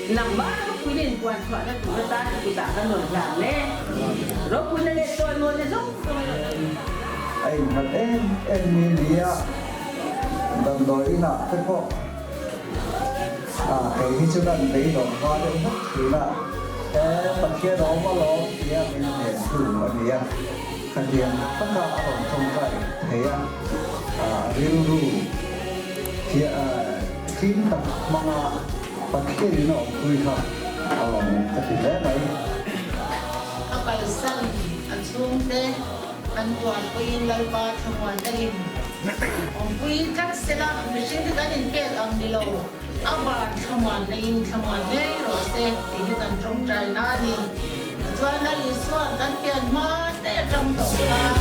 nằm ba nó quy định quan thoại nó tụi ta thì ta nó nổi làm nè rồi quy định tôi luôn nên giống anh thật em mi lia đồng đội nọ thế po cái chỗนั้นđấy đồng hoa đấy mất thì là cái phần kia đó mà nó kia mình để thử ở đây cái tiền tất cả ở trong cái thấy riêng ru thì phim tập mà phần kia nó vui không cái gì đấy này các bạn sang ăn xuống thế ăn toàn quên lại ba thằng ngoài đây ông quên chắc sẽ là mình sẽ cái đến kia ông đi lâu ông ba thằng ngoài này rồi sẽ thì như tầm trong trái na đi cho nó đi xuống tận kia mà để trong tổ ta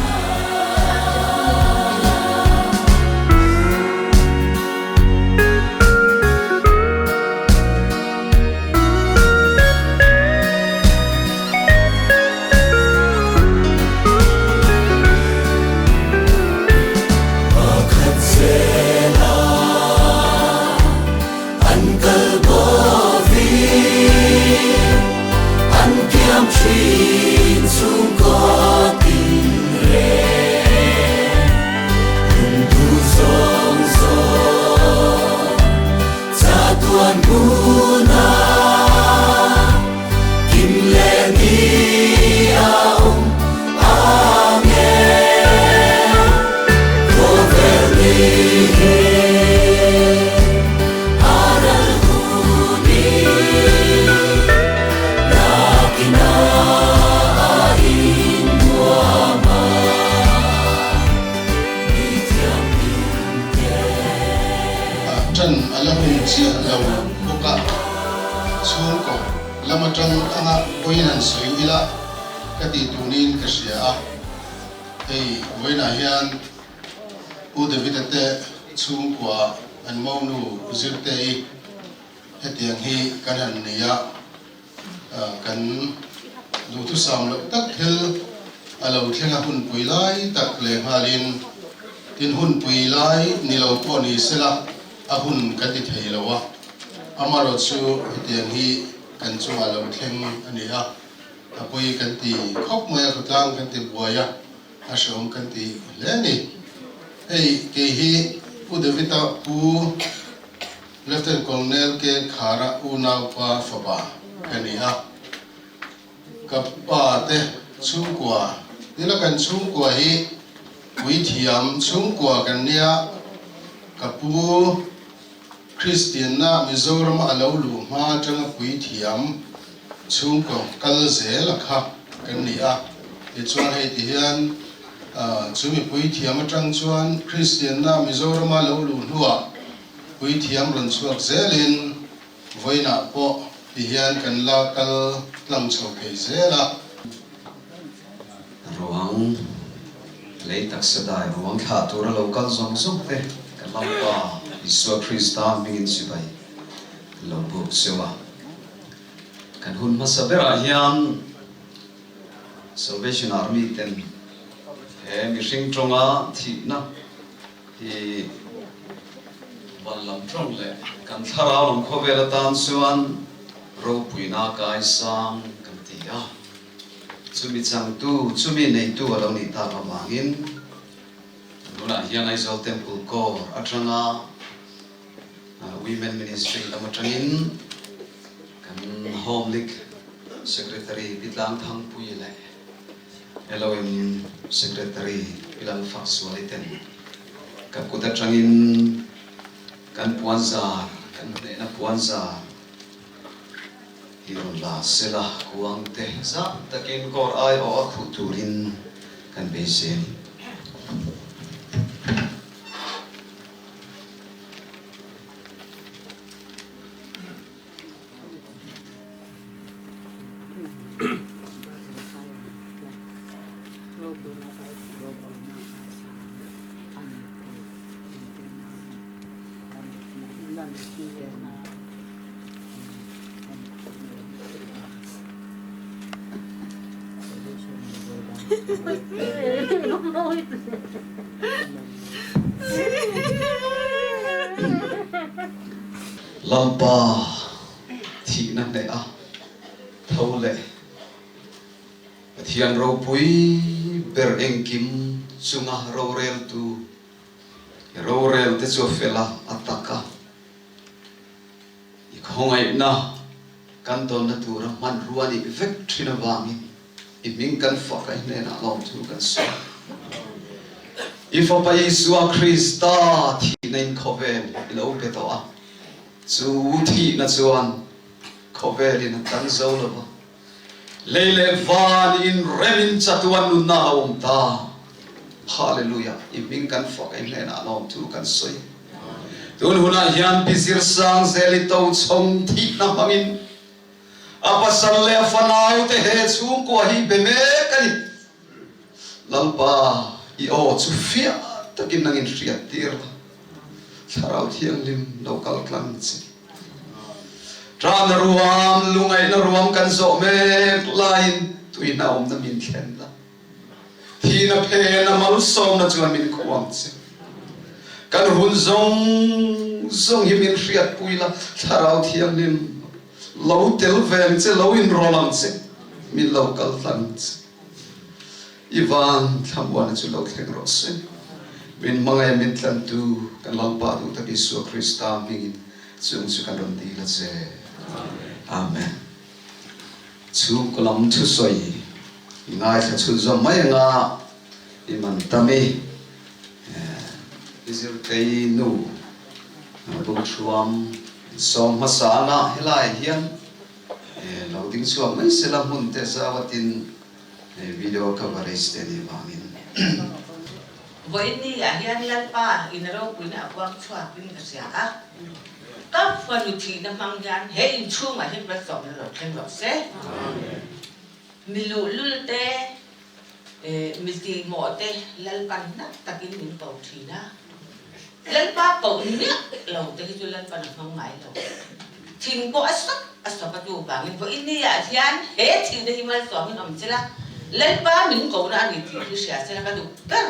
Poinan sui ila kati tunin kasia hey voina hian u David te chung kwa an maunu zirte hetiang hi kan han nia kan lu thu sam lo tak thel alo thlenga hun puilai tak le halin tin hun puilai ni lo ko ni sela a hun kan ti thei lo wa amaro chu hetiang hi kan chu alo thleng ani a apoi kan ti khop moya khutlang kan ti buaya asom kan ti leni hey ke hi u Davita u Lieutenant Colonel ke khara u naw pa faba ani a kappa te chungkwa nila kan chungkwa hi wi thiam chungkwa kan nia kapu Christian na Mizoram alaulu ma tanga pui thiam chungko kalze lakha kania e chuan hei ti hian chumi pui thiam atang chuan Christian na Mizoram alaulu hnuwa pui thiam ron chuak zelin voina po ti hian kan la kal tlang chho phei zela ruang lei tak sadai ruang kha tura local zong zong te kan lampa Isua Krista mingin sibai lombuk sewa kan hun masabera hian Salvation Army ten he mi hring tonga thi na hi banlam tong le kan thara long khobela tan suan ro puina kai sang kan tia chumi chang tu chumi nei tu alo ni ta ma mangin nuna hian Aizawl Temple ko atanga Women Ministry lamatangin kan Home League Secretary Pitlang Thang Pui le LOM Secretary Pilang Fax Waliten kan kutatangin kan Puanzar kan na Puanzar hiron la sela kuang te za takin kor ai o akhuturin kan besen lampa thị năng này à thâu lệ thiền râu bùi ber em kim sunga râu rel te cho fela ataka không ai na kan ton na tura man ruani victory na wangi iming kan fa kai ne na long tu kan so if apa Yesu Krista thi nain khovel lo pe to a chu thi na chuan khovel in kan zo lo ba leile van in remin chatuan nun na om ta hallelujah iming kan fa kai ne na long tu kan soi tun huna hian pisir sang zelito chom thi na mangin apa san le fanau te he chung ko hi be me kani lalpa i o chu fia takin nangin riat tir sarau thiang lim local klang chi tran ruam lungai na ruam kan zo me lain tuina om na min thlen da thi na phe na mal som na chuan min khowam chi kan hun zong hi min riat puila sarau thiang lim lâu tel vem che lâu in rolang che min local plants ivan thamwan chu lo thleng ro se min mangai min tlan tu kan lang pa tu ta Yesu Krista mingin chung chu kan ron di la che amen chu kolam chu soi ngai tha chu zo mai nga iman tami izir tei nu bu chuam som hasana helai hian lo ding chuam mai sela mun te zawatin video coverage te ni wangin với ni à hian lalpa inaro kuina kwang chua pin ka sia a ka fanu thi na mangyan he in chu ma hin ba som na lo then lo se milu lulte milti mo te lalpan na takin min pau thi na lalpa pau ni lo te chu lalpa na mang mai lo thing ko asap pa tu bangin với ni à hian he thi de himal som hin om chila lalpa min ko na ni thi sia se ka du tar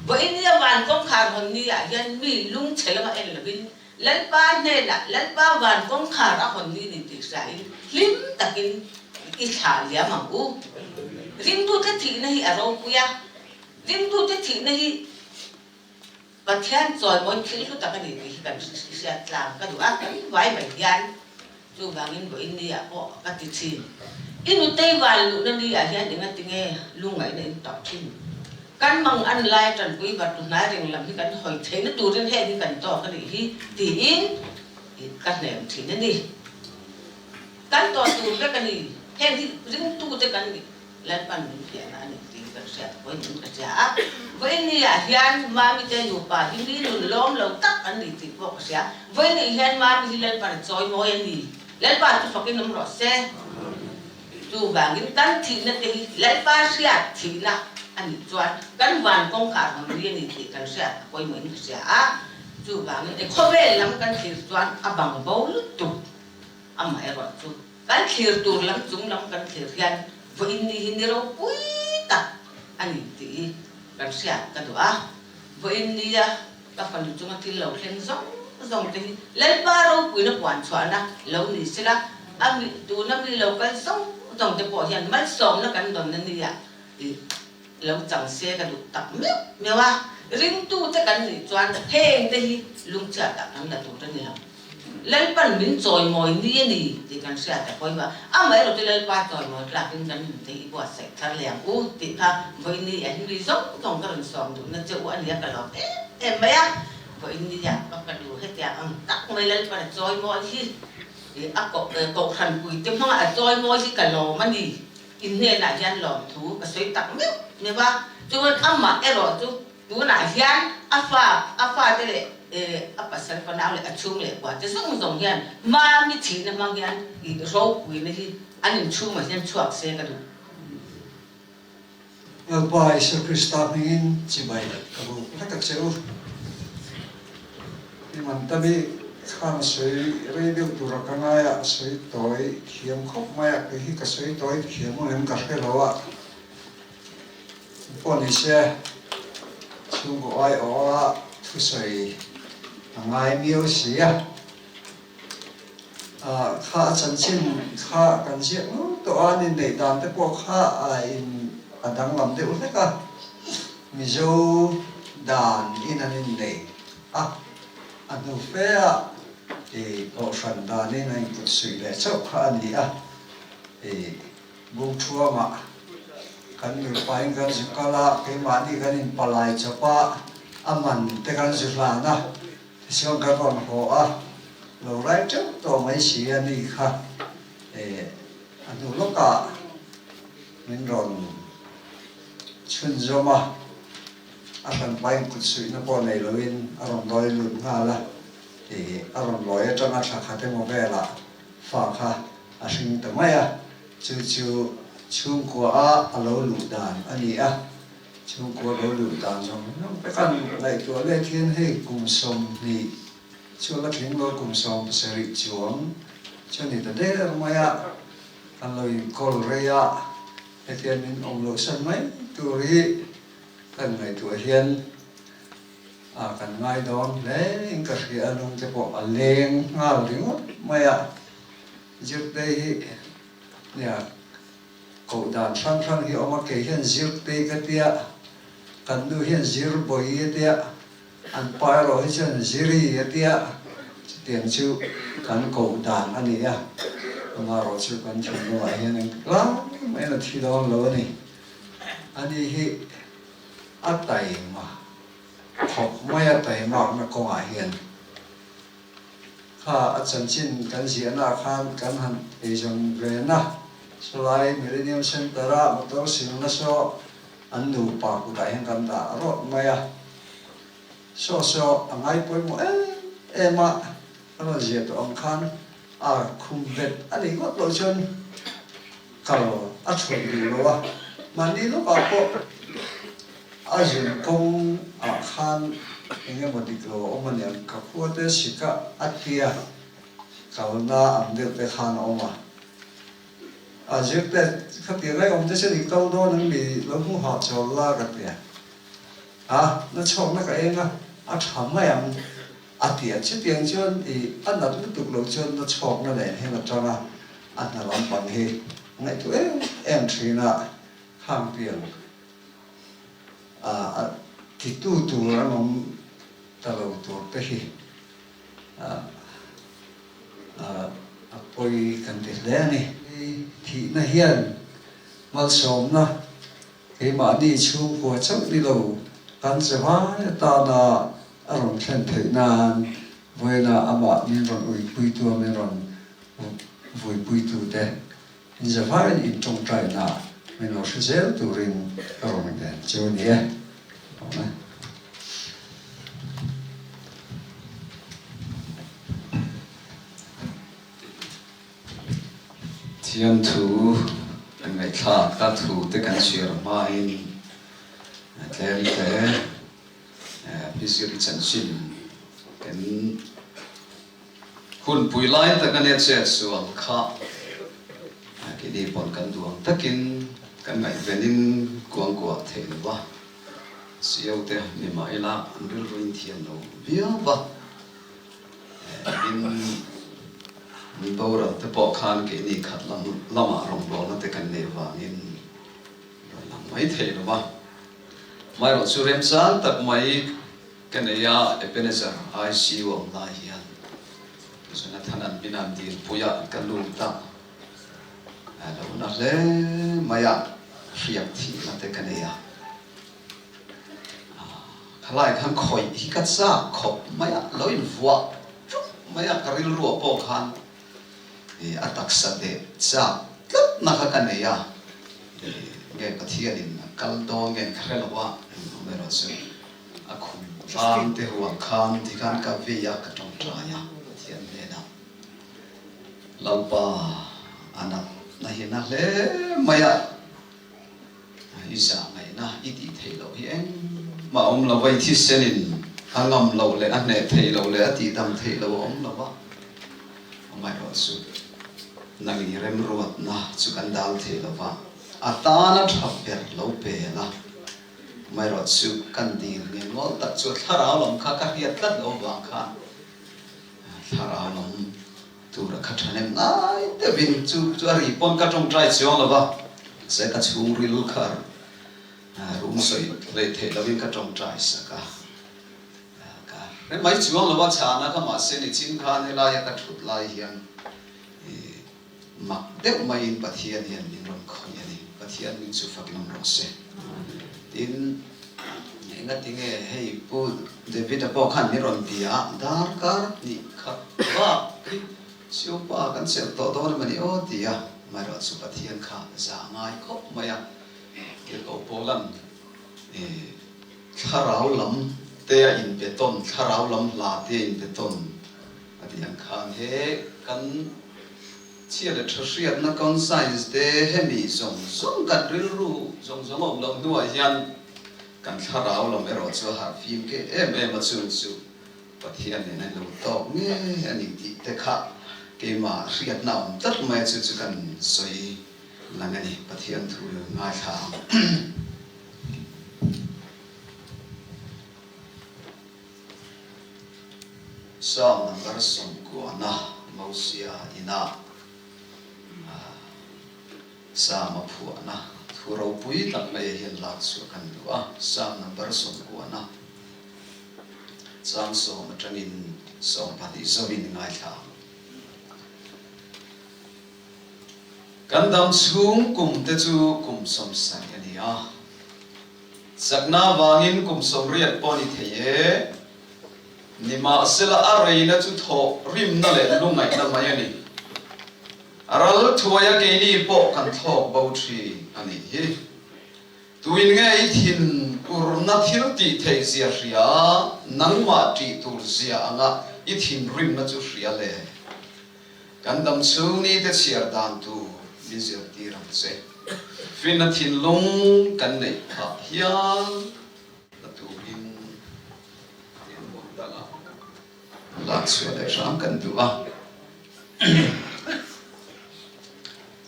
với ni van công khar hon ni à hian mi lung chela ma el bin lalpa ne la lalpa van công khar a hon ni ni ti sai lim takin i tha lia ma u rim tu te thi na hi aro puya rim tu te thi na hi pathian choi mon khil tu ta ka ni hi kan sia tlang ka du a kan vai mai hian chu bangin với ni à ko ka ti thi inu te van lu na ni à hian dinga tinge lungai na in ta thin kan mang an lai tran pui bat tu na ring lam hi kan hoi the na tu ren he ni kan to ka ni hi ti in kan nem thi na ni kan to tu ka kan ni he ni ring tu te kan ni lan pan ni ya na ni ti kan sia ko ni ka ja với ni a hian ma mi te nu pa hi ni lu lom lo tak an ni ti ko ka sia với ni hian ma mi lan pan choi mo ya ni lan pa tu fakin nam ro se tu bangin kan thi na te lan pa sia thi na anh chuan kan van công khar hon ri ni ti kan sia koi mo ni sia a chu bangin e khobe lam kan thir chuan a bang bol tu ama e ro chu kan thir tur lam chung lam kan thir hian với ni ro pui ta anh ti kan sia ka do a với ni a ka fan chung ti lo khen zong te len pa ro pui na kwan chuan na lo ni sila ami tu na mi lo kan zong te po hian mal som na kan don na ni ya lâu chẳng xe cái được tập miêu à riêng tu tất cả những chuyện hèn đây lung chả tập lắm là tụi nó nhiều lên bàn mình trồi mồi nia nì thì cần xe tập coi mà mấy rồi tôi lên qua trồi mồi là cái ngắn thì quả sẽ thay lẻ u thì ta với ni anh đi dốc trong cái lần sòng tụi nó chơi anh liệt cả lọt em mấy á với ni à bắt cái đủ hết tiền tắc mấy lên bàn trồi mồi thì cậu thành quỷ tiếng không à trồi mồi chỉ cả lò mà nì in này là gian lò thú và xoay tắc miêu ba chú amma ero chú na hian afa te le apa sal pa na le achung le kwa te song zong hian ma mi thi na mang hian I ro pui na hi anin chu ma hian chuak se ka du Lalpa Yesu Krista mingin chi bai kabu hakak cheu iman tabi khana soi radio turakanga soi toi khiam khop maya ke hi ka soi toi khiam em ka khelawa Policia chung của ai ở thu sợi ngày miêu xí kha chan chin kha kan siak no to anin nei dan te po kha in adang lam de ul ka mizo dan in anin nei anu fe o shan dan in ai put sui le chau kha ani bung thua ma kan ni pain kan zikala ke ma ni kan in palai chapa aman te kan zula na siang ka ron ho lo rai chau to mai si ani kha anu loka min ron chun zoma akan pain put sui na po nei loin aron loi lut nga la aron loi atanga tha kha te mo vela fa kha asing ta maya chu chung ko alo lu dan ani chung ko lo lu dan som no pe kan lai to le thiên he kum som ni chu la thing lo kum som seri chuang chu ni ta de maya kan loi kol reya he thiên min om lo san mai tu ri kan ngai tu hian kan ngai don le in ka ri alung te po aleng ngal ringot maya juk dei nia cậu đàn sang sang hi ông kể hiện zir tê cái tia cần du hiện zir bồi cái tia ăn phải rồi chân ziri cái tia tiền chịu cần cậu đàn anh ấy mà rồi chịu cần chịu nó lại hiện lắm mấy là thi đó lớn này anh ấy hi ắt tay mà học mấy ắt tay mà nó có ai hiện ha chân chín cần gì na khan cần han để dùng về na Selain Millennium Center, motor sing na so anu pa ku dai kan da ro maya so angai poi mo ema ano je to ang khan khum bet ani got lo chon kal a chhoi di lo wa mani lo pa po ajun kong khan enge mo dik lo o man yan ka pu te sika atia kal na am de te khan o ma Dược để các tiếng này ông sẽ đi câu đó nó bị nó không họ cho la cái tiền nó chọn nó cái nó chấm mà em tiền chứ tiền chân thì ăn là tiếp tục lâu chân nó chọn nó để hay là cho nó ăn là làm bằng he ngày tuổi em chỉ là hàng tiền thì tu nó nằm ta lâu tu cái gì bôi cần tiền đấy này thì na hiền mal som na cái mà đi chung của cháu đi đâu kan se va ta na aron khen thei nan voi na ama min ron ui pui tu min ron voi pui tu te in se va in trong trai na min lo se zel tu rin aron min den chu ni thiên thủ ngày thà các thủ tất cả chuyện mai thế thế bây giờ chân xin cái hun bùi lai tất cả những chuyện xuân khá cái đi bọn cần duong tấtkin cái ngày về nên quăng quạt thế nữa siêu thế nhưng mà là anh đưa lên thiên đâu biết ba mình bảo là tập bộ khan cái này khát lắm lắm à rong bò nó tới cái này và nên làm mấy thế đó ba mai rồi chú em sáng tập mấy cái này ya Ebenezer ICU ông ta hiện cho nên thằng anh bên anh đi bùi ăn cái lúa ta đâu nó lấy mai ya riêng thì nó tới cái này ya lại khăn khoi hi cắt sa khop mai ya lối vua mai ya cái lúa bộ khan atak sa de cha tlap na ka ne ya ge pathia din kal do ge khrel wa me ro su akhum ram te huwa kham thi kan ka ve ya ka tong tra ya thian le na lalpa anak na hi na le maya isa ngai na iti thei lo hi en ma om lo vai thi senin angam lo le an ne thei lo le ati tam thei lo om lo wa mai ro su nang rem ruat na chu kan dal the lova atana thapper lo pe la mai ro chu kan dir nge ngol ta chu thara lom kha ka hiat tat lo wa kha thara lom tu ra khathane ngai te bin chu ari pon ka tong trai chiong lova se ka chung ril khar rung soi le the lovin ka tong trai saka ka re mai chiong lova chana ka ma se ni chin kha ne la ya ka thut lai hian mak deuh mai in pathian hian min ron khoi ani pathian min chu fakin ron se tin nga tinge hei pu David apo khan ni ron pia dar kar ni khat ba siêu pa kan sel to to mani o tia mai ro chu pathian kha za ngai khop maya ke ko polan kharau lam te in beton kharau lam la te in beton atiang khan he kan chia le thriat na kon science te hemi zong kan ril ru zong om lo nuai hian kan kharau lam ero chu har phim ke em ma chu pathian ne lo to nge ani ti te kha ke ma riat na tat mai chu kan soi langani pathian thu ngai tha Psalm number som ko na mausia ina sa maphu na thurau pui tak mai hian la chu kan duwa Psalm number som ko na Psalm som atangin som pati zawin ngai tha kan dam chung kum te chu kum som sang ania sakna wangin kum som riat poni theye nima sela areina chu tho rim na le lungai na mai ani aral thuaya ke ni po kan thok bo thi ani hi tuin nge I thin urna thil ti thei zia ria nangma ti tur zia anga I thin rim na chu ria le kan dam chung ni te chiar dan tu min zia ti ram che fin na thin lung kan nei kha hian lạc xuyên đại sáng cần đủ à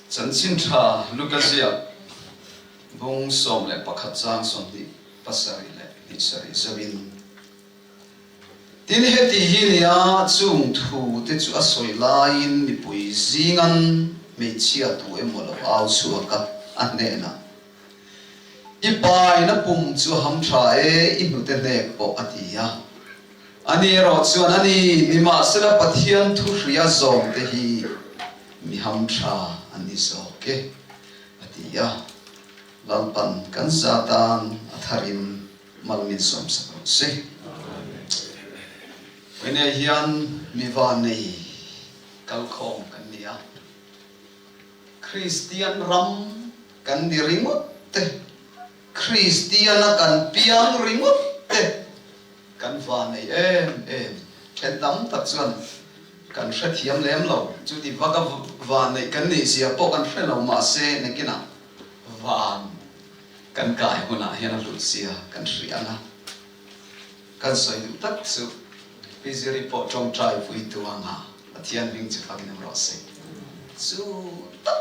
chân xin thà Lucas bung som lệ bạc hạt giang som đi pasari lệ đi sari zabin tin hết thì hinia chung thu te chu asoi lain mi pui zingan me chia tu em lo au su ka anena ipai na pum chu ham thae inu te ne po atia ani ro chuan ani mima sela pathian thu ria zom te hi mi ham tha ani zo ke atia lalpan kan zatan atharin malmin som sa se ene hian mi va nei kal khom kan nia Christian ram kan di ringot te Christian kan piang ringot te kan va nei em then dam tak chuan kan hre thiam lem lo chu ti vaka va nei kan nei sia po kan hre lo ma se ne kina van kan kai huna hian lu sia kan hriana kan soi du tak chu pizeri po trong trai pui tu anga athian ring chu fakin ro se chu tak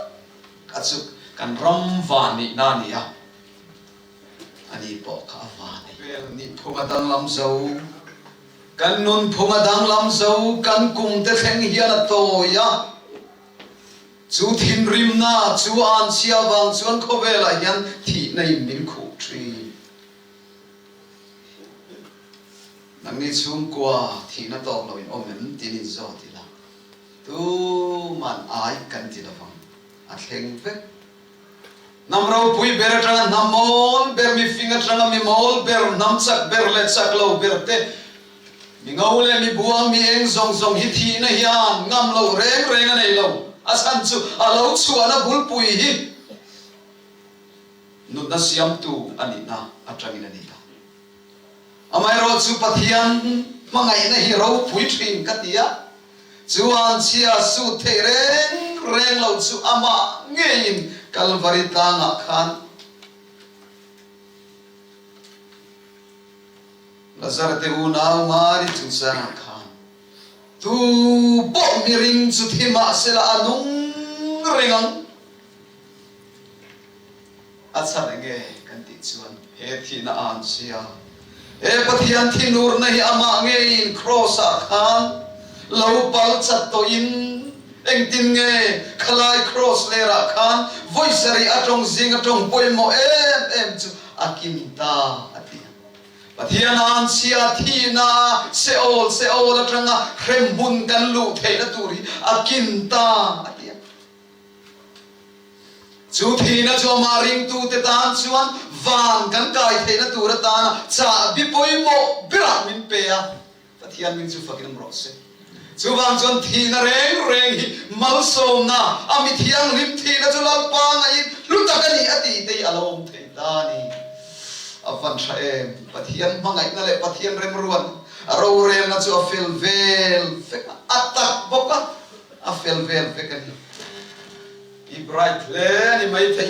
ka chu kan ram va ni na ni a ani po kha va ni phunga dang lam zo kan nun phunga dang lam zo kan kum te thleng hian to ya chu thin rim na chu an sia wang chuan khowela hian thi nei min khu tri nang ni chung kwa thi na tok lo in omen tin in zo ti la tu man ai kan ti la wang a thleng ve namro pui ber atanga namol ber mi finga atanga mi mol ber namchak ber le chak lo ber te mi ngole mi buang mi eng zong zong hi thi na hian ngam lo reng reng nei lo asan chu alo chu ana bul pui hi nu na siam tu ani na atangin ani ta amai ro chu pathian mangai na hi ro pui thin katia chuan chia su the reng lo chu ama ngein Calvary tanga khan Lazar te unau mari chu sana khan tu bo miring chu thima sela anung rengang acha nge kan ti chuan he thina an sia e pathian thinur na hi ama nge in cross a khan lo pal chat to in eng tin nge khalai cross le ra khan voice ri atong zing atong poimo em chu akin ta atia pathian an sia thina se ol atanga khrem bun kan lu theina turi akin ta atia chu thina chu maring tu te tan chuan van kan kai theina tur ta cha bi poimo bira min pe a pathian min chu fakin ro se chu wang chuan thina reng hi mal som na ami thiang lim thina chu lau pa ngai lutakani ati te alom thei ta ni avan tha em pathian mangai na le pathian rem ruan aro rem na chu afel vel fek atak boka afel vel fekani i bright le ani mai thei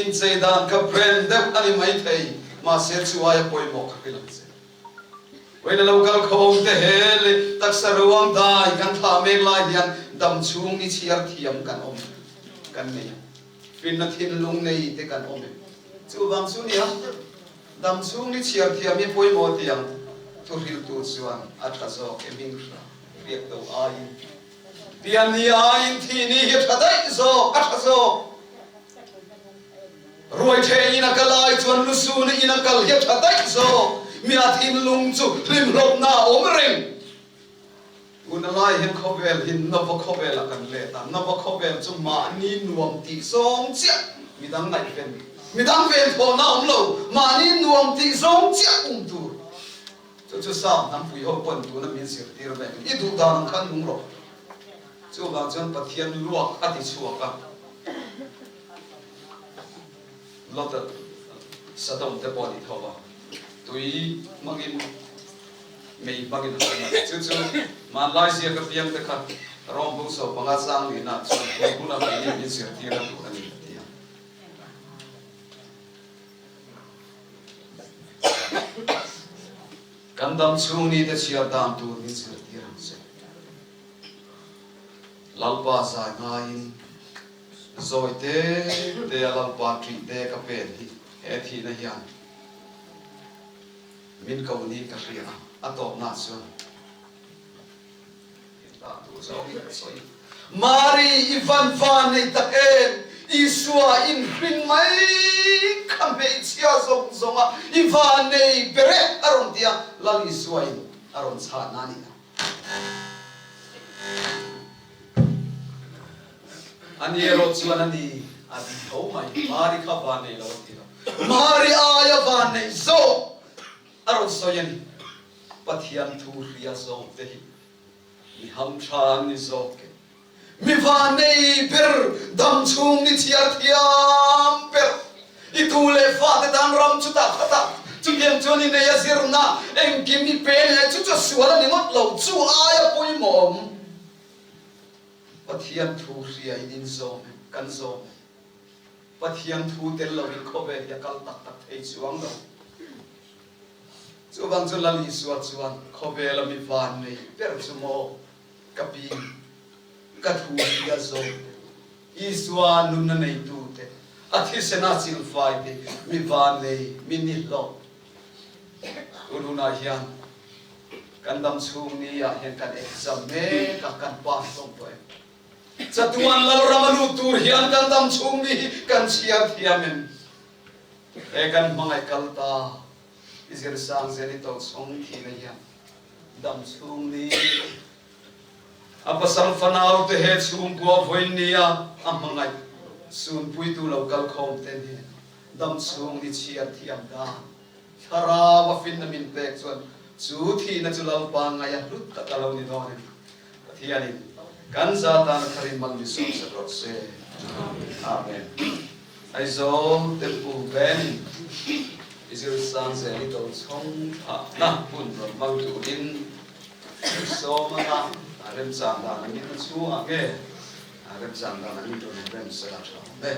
in chei dan ka brand dep ani mai thei ma se chu ai poi mo ka kilang se when a local khom te hele taksa ruang dai kan tha mek lai hian dam chung ni chiar thiam kan om kan nei fin na thin lung nei te kan om chu wang chu nia dam chung ni chiar thiam mi poi mo tiang tu ril tu chuan atha zo ke ming ra riek to ai pian ni ai thi ni hi thadai zo atha zo ruai the ina kalai chuan lu su ni ina kal hi thadai zo mi athin lung chu lim lop na om reng unalai hin khovel hin na va khovel kan le ta na va khovel chu ma ni nuam ti song chia mi dang nai ven mi dang ven tho na om lo ma ni nuam ti song chia tu chu sam nam pui ho pon tu na min sir tir ve I du da nang khan lung ro chu ba chuan pathian luak ati chuaka lot sadom te body thoba tui magin mei bagin chu man lai sia ka piang te khat rom bu so panga sang ni na chu bu na mai ni sir ti ra tu ani ti kandam chung ni te sia dam tu ni sir ti ra se lalpa sa ngai zoi te lalpa tri te ka pen hi he thi na hian min kau ni ka ria atop na chuan ta tu zo soi mari ivan van nei ta em isua in ring mai khame chia zong zonga ivan nei bere aron dia lali suai aron cha na ni ani ero chuan ani adi ho mai mari kha van nei lo ti mari aya van nei zo aron soyan pathian thu ria zo te hi mi ham than ni zo ke mi van nei ber dam chung ni chiar thiam ber I tu le fa te dan ram chu ta khata chu gem chu ni nei asir na em kim ni pe le chu chu suala ni ngot lo chu aya poi mom pathian thu ria in zo kan zo pathian thu tel lo in khobe ya kal tak tak thei chuang lo chu bang chu lali suat chuan khobe la mi van nei per chu mo kapi ka thu ya zo I suwa nun na nei tu te athi sena sil fai te mi van nei mi ni lo ununa hian kandam chung ni ya hian kan exam me ka kan pa song to chatuan lo ramalu tur hian kandam chung ni kan chiar thiamen e kan mangai kalta izir sang zeli to song thi na hian dam chung ni apasal fanau te he chung ko voinia amangai sun pui tu local khom ten he dam chung ni chiar thiam da thara wa fin na min pek chuan chu thi na chu lo pa ngai a lut ta ka lo ni do ne pathiani kan za ta na tharin mal mi som sa rot se amen ai zo te pu ben izir sang zeli to chong na pun ro mang tu in so ma na rem sang da na ni chu a ge rem sang da na ni to rem sa la cha be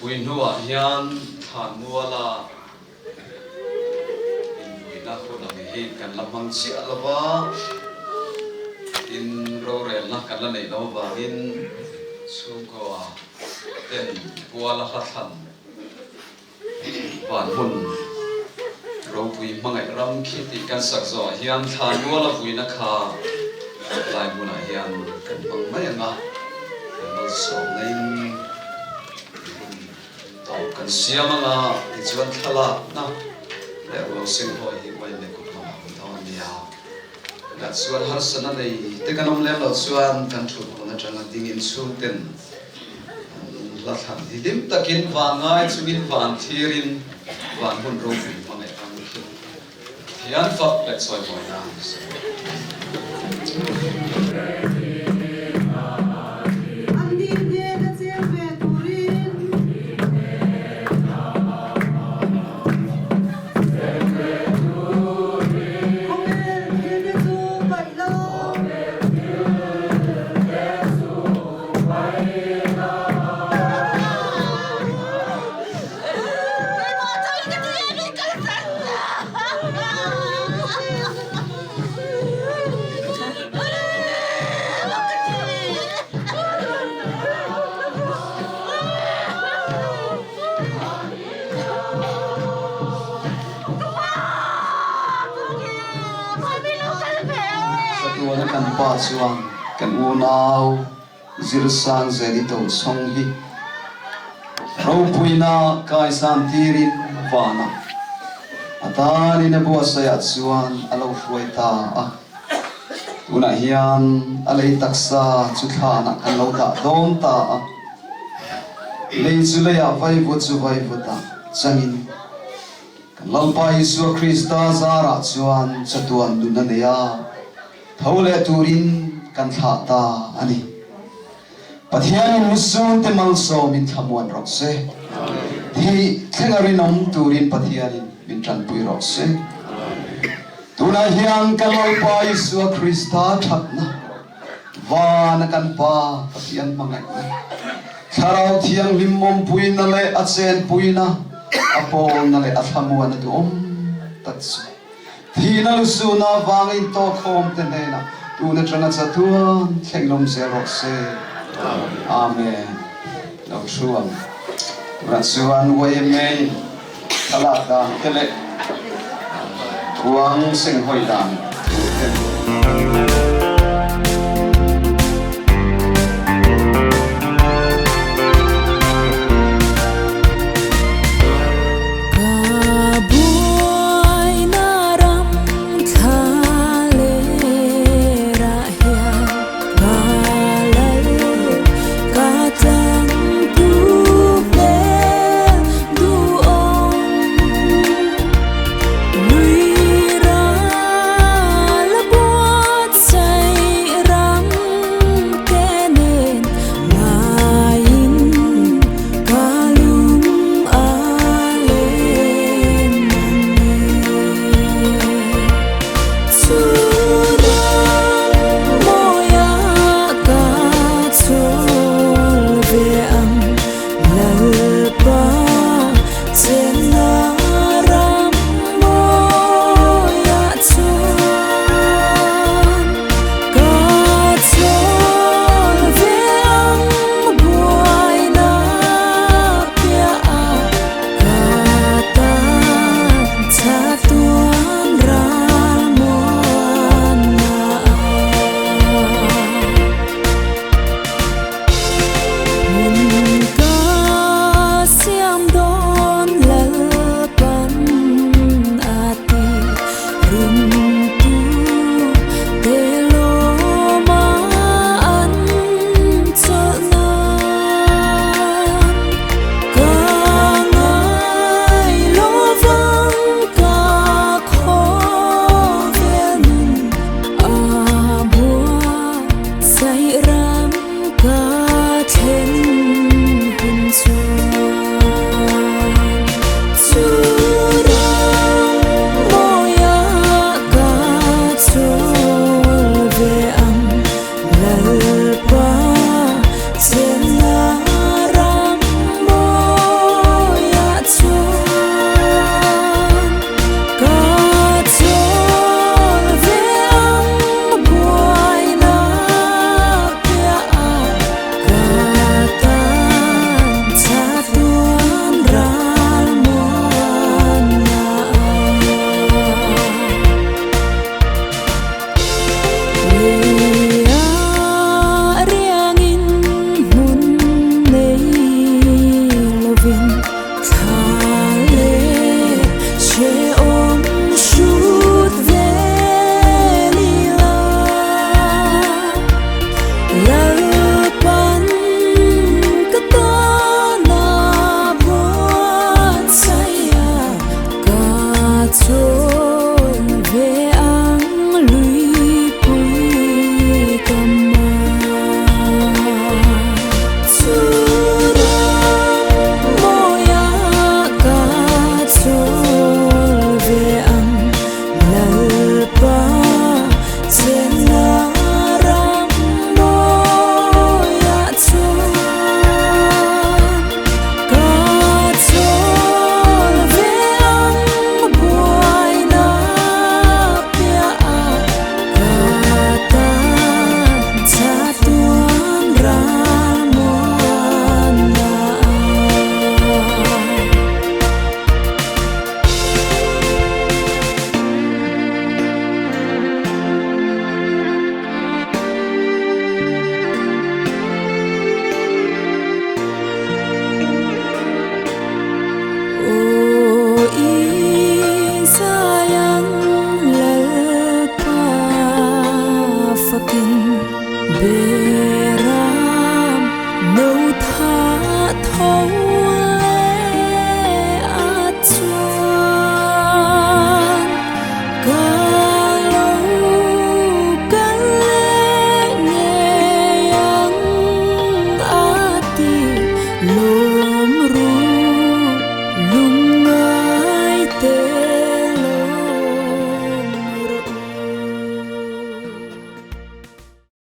pui nuwa hian than muala in pui na ko la hi kan lamang chi alawa in ro rel na kan la nei lo ba in chung ko ten kuala khathan ban hun ro pui mangai ram khiti kan sak zo hian than muala pui na kha lai muna hian kan bang mai anga kan so nei kan siamanga ichuan thala na le ro sing hoi hi wai le ku ma thon nia la chuan har sana nei te kanom le lo chuan kan thu ko na changa ding in chu ten la than hi dim takin wa ngai chungin van thirin van hun ro bi ma ngai am khi hian fak le choi moi na kan pa chuan kan unau zirsan zeli to song hi ro puina kai san tirin vana atani na bua saya chuan alo hruai ta a tuna hian alei taksa chu thana kan lo da dom ta a lei chu le ya vai vu chu vai vu ta changin kan lalpa Isu Krista zara chuan chatuan dun na ya thole turin kan tha ta ani pathian musun te mal so min thamuan rok se thi thengarin om turin pathian min tran pui rok se tuna hian kaloi pa Isu Krista thatna wana kan pa pathian mangai tharau thiang himmom puina le achen puina apol na le athamuan atu om tatsu thina lusuna wangin to khom te nena tuna trana chatuan thenglom se rok se amen lo chuan rasuan way mai thala da tele kuang sing hoi dan Lui ra la boat beram nâu tha thấu